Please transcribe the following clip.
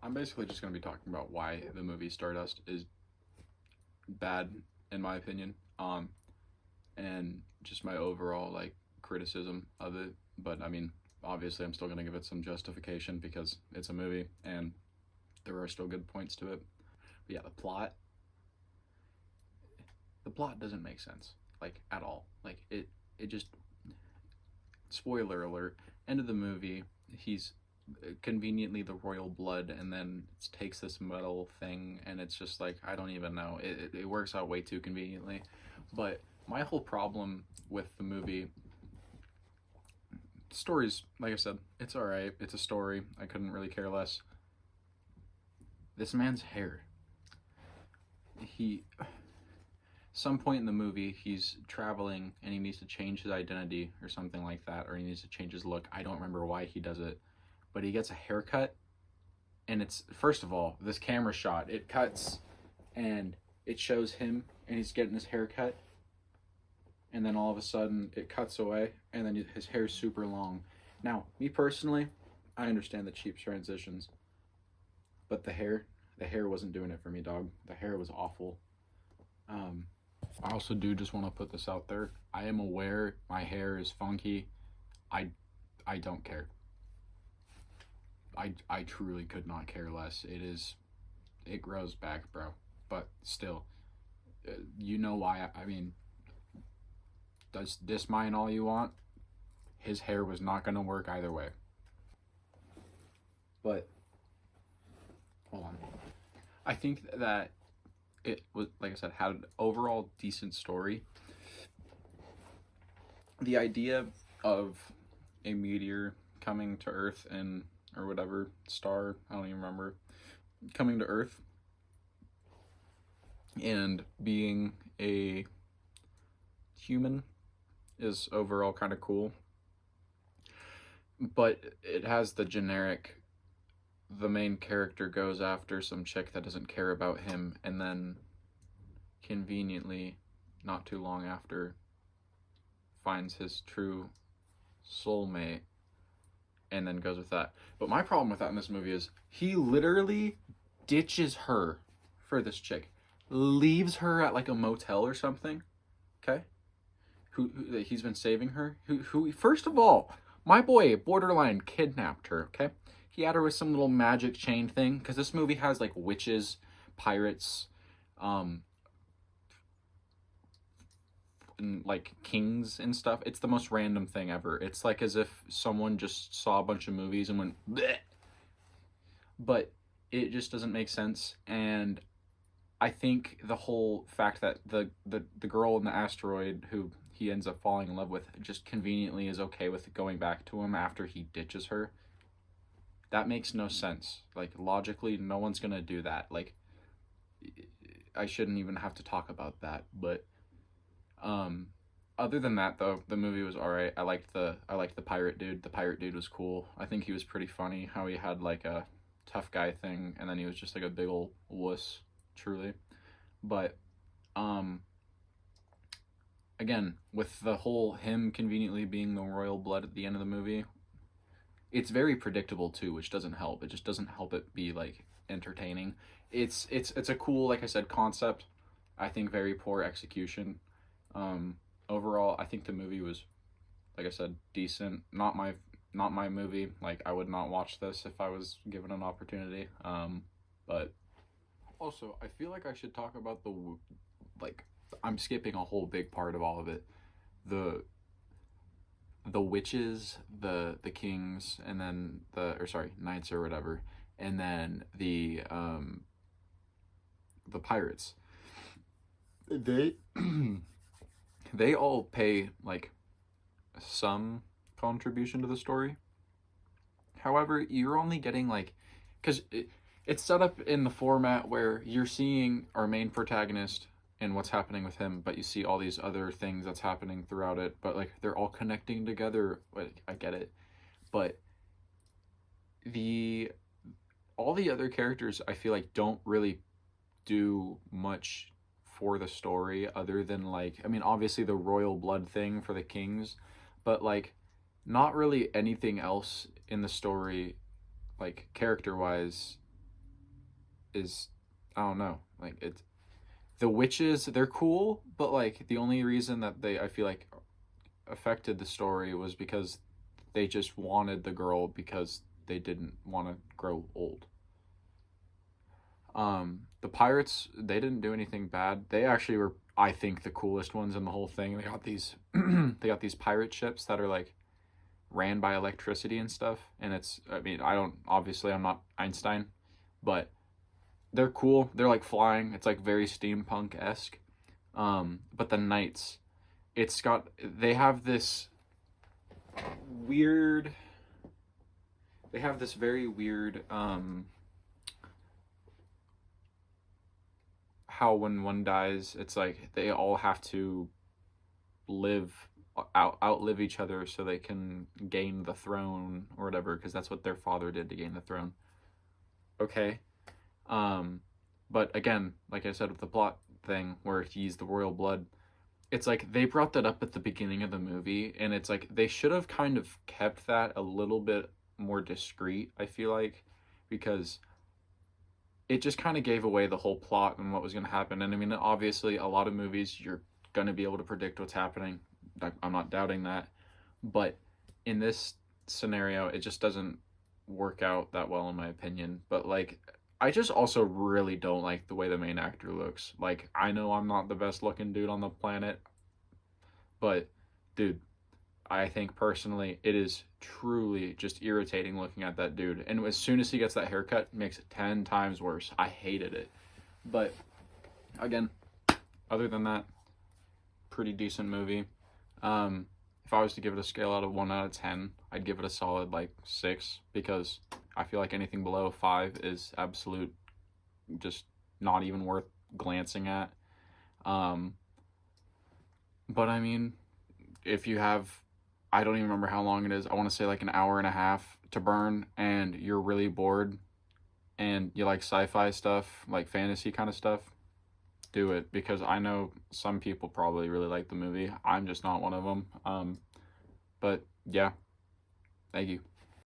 I'm basically just going to be talking about why the movie Stardust is bad, in my opinion, and just my overall like criticism of it. But I mean, obviously, I'm still going to give it some justification because it's a movie and there are still good points to it. But yeah, the plot doesn't make sense like at all. Like it just spoiler alert. End of the movie, he's conveniently the royal blood, and then it takes this metal thing, and it's just like I don't even know. It works out way too conveniently. But my whole problem with the movie stories, like I said, it's all right. It's a story. I couldn't really care less. This man's hair. He some point in the movie he's traveling and he needs to change his identity or something like that, or he needs to change his look. I don't remember why he does it, but he gets a haircut, and it's first of all this camera shot. It cuts and it shows him and he's getting his haircut, and then all of a sudden it cuts away and then his hair's super long. Now, me personally, I understand the cheap transitions, but the hair wasn't doing it for me, dog. The hair was awful. Um, I also do just want to put this out there. I am aware my hair is funky. I I don't care. I truly could not care less. It grows back, bro. But still, you know why? I mean, does diss mine all you want. His hair was not gonna work either way. But hold on. I think that it was, like I said, had an overall decent story. The idea of a meteor coming to Earth and or whatever star, I don't even remember, coming to Earth and being a human is overall kind of cool. But it has the generic, the main character goes after some chick that doesn't care about him, and then conveniently, not too long after, finds his true soulmate and then goes with that. But my problem with that in this movie is he literally ditches her for this chick, leaves her at like a motel or something. Okay, who he's been saving her. Who first of all, my boy borderline kidnapped her. Okay, he had her with some little magic chain thing because this movie has like witches, pirates, um, and like kings and stuff. It's the most random thing ever. It's like as if someone just saw a bunch of movies and went bleh. But it just doesn't make sense. And I think the whole fact that the girl in the asteroid who he ends up falling in love with just conveniently is okay with going back to him after he ditches her, that makes no sense. Like logically, no one's gonna do that. Like I shouldn't even have to talk about that. But um, other than that, though, the movie was all right. I liked the pirate dude. The pirate dude was cool. I think he was pretty funny. How he had like a tough guy thing, and then he was just like a big old wuss, truly. But um, again, with the whole him conveniently being the royal blood at the end of the movie, it's very predictable too, which doesn't help. It just doesn't help it be like entertaining. It's a cool, like I said, concept. I think very poor execution. Um, Overall, I think the movie was, like I said, decent. Not my movie. Like I would not watch this if I was given an opportunity. But also, I feel like I should talk about like I'm skipping a whole big part of all of it. The the witches, the kings, and then or sorry, knights or whatever, and then the pirates. They they all pay like some contribution to the story. However, you're only getting like, because it's set up in the format where you're seeing our main protagonist and what's happening with him, but you see all these other things that's happening throughout it, but like they're all connecting together. Like, I get it, but the all the other characters I feel like don't really do much for the story other than like, I mean, obviously the royal blood thing for the kings, but like not really anything else in the story, like character wise, is, I don't know, like it's the witches, they're cool, but like the only reason that I feel like affected the story was because they just wanted the girl because they didn't want to grow old. The pirates, they didn't do anything bad. They actually were, I think, the coolest ones in the whole thing. They got these they got these pirate ships that are like ran by electricity and stuff, and it's, I mean, I don't, obviously I'm not Einstein, but they're cool. They're like flying. It's like very steampunk-esque. But the knights, it's got, they have this weird, they have this very weird how when one dies, it's like they all have to live outlive each other so they can gain the throne or whatever, because that's what their father did to gain the throne. Okay. Um, but again, like I said with the plot thing where he's the royal blood, it's like they brought that up at the beginning of the movie, and it's like they should have kind of kept that a little bit more discreet, I feel like, because it just kind of gave away the whole plot and what was going to happen. And I mean, obviously, a lot of movies you're going to be able to predict what's happening. I'm not doubting that. But in this scenario, it just doesn't work out that well, in my opinion. But like, I just also really don't like the way the main actor looks. Like, I know I'm not the best looking dude on the planet, but dude, I think personally it is truly just irritating looking at that dude. And as soon as he gets that haircut, it makes it 10 times worse. I hated it. But again, other than that, pretty decent movie. If I was to give it a scale out of 1 out of 10, I'd give it a solid like 6, because I feel like anything below 5 is absolute, just not even worth glancing at. But I mean, if you have, I don't even remember how long it is. I want to say like an hour and a half to burn, and you're really bored, and you like sci-fi stuff, like fantasy kind of stuff, do it, because I know some people probably really like the movie. I'm just not one of them. But yeah, thank you.